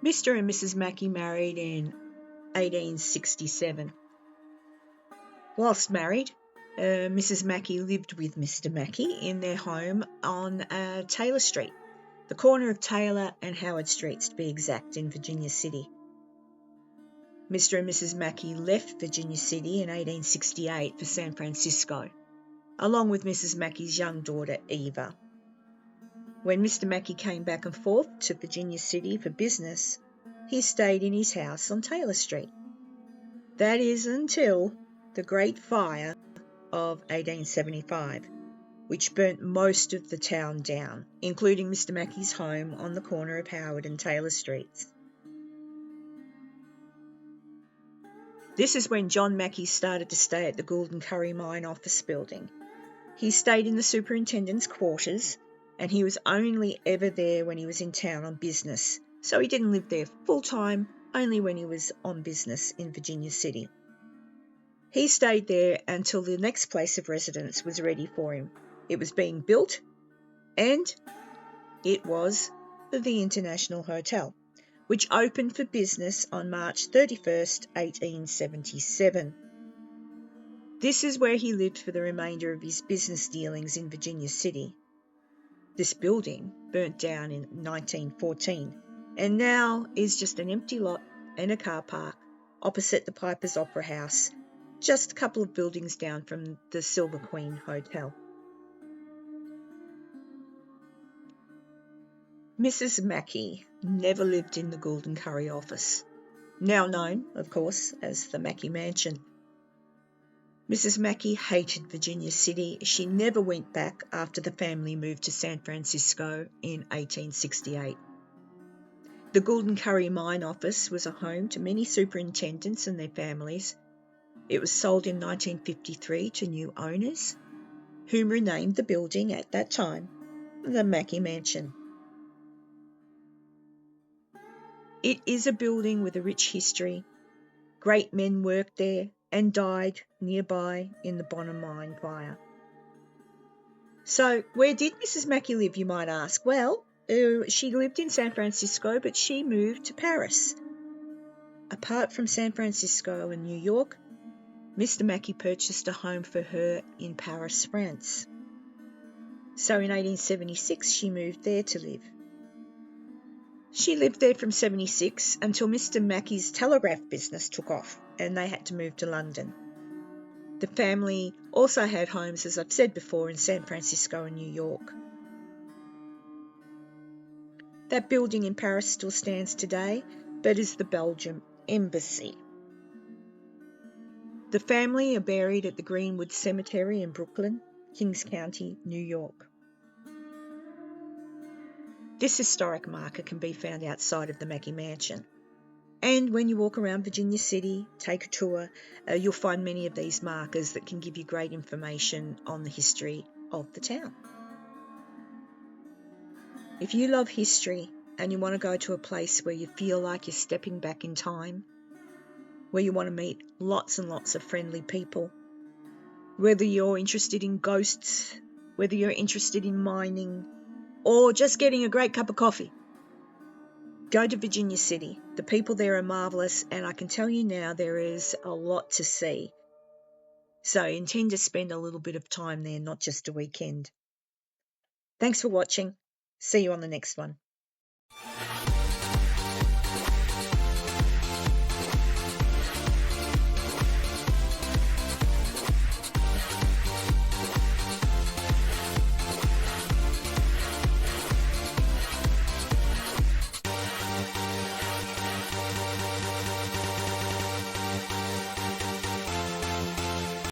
Mr and Mrs Mackay married in 1867. Whilst married, Mrs Mackay lived with Mr Mackay in their home on Taylor Street, the corner of Taylor and Howard Streets to be exact, in Virginia City. Mr and Mrs Mackay left Virginia City in 1868 for San Francisco, along with Mrs Mackay's young daughter Eva. When Mr Mackay came back and forth to Virginia City for business, he stayed in his house on Taylor Street. That is until the Great Fire of 1875, which burnt most of the town down, including Mr Mackay's home on the corner of Howard and Taylor Streets. This is when John Mackay started to stay at the Gould and Curry Mine office building. He stayed in the superintendent's quarters, and he was only ever there when he was in town on business, so he didn't live there full-time, only when he was on business in Virginia City. He stayed there until the next place of residence was ready for him. It was being built, and it was the International Hotel, which opened for business on March 31st, 1877. This is where he lived for the remainder of his business dealings in Virginia City. This building burnt down in 1914 and now is just an empty lot and a car park opposite the Piper's Opera House, just a couple of buildings down from the Silver Queen Hotel. Mrs Mackay never lived in the Gould and Curry office, now known, of course, as the Mackay Mansion. Mrs Mackay hated Virginia City. She never went back after the family moved to San Francisco in 1868. The Gould and Curry Mine office was a home to many superintendents and their families. It was sold in 1953 to new owners, whom renamed the building at that time the Mackay Mansion. It is a building with a rich history. Great men worked there and died nearby in the Bonner Mine fire. So, where did Mrs Mackay live, you might ask? Well, she lived in San Francisco, but she moved to Paris. Apart from San Francisco and New York, Mr Mackay purchased a home for her in Paris, France. So in 1876, she moved there to live. She lived there from 76 until Mr Mackay's telegraph business took off and they had to move to London. The family also had homes, as I've said before, in San Francisco and New York. That building in Paris still stands today, but is the Belgium Embassy. The family are buried at the Greenwood Cemetery in Brooklyn, Kings County, New York. This historic marker can be found outside of the Mackay Mansion. And when you walk around Virginia City, take a tour, you'll find many of these markers that can give you great information on the history of the town. If you love history and you want to go to a place where you feel like you're stepping back in time, where you want to meet lots and lots of friendly people, whether you're interested in ghosts, whether you're interested in mining, or just getting a great cup of coffee, go to Virginia City. The people there are marvellous, and I can tell you now there is a lot to see. So intend to spend a little bit of time there, not just a weekend. Thanks for watching. See you on the next one.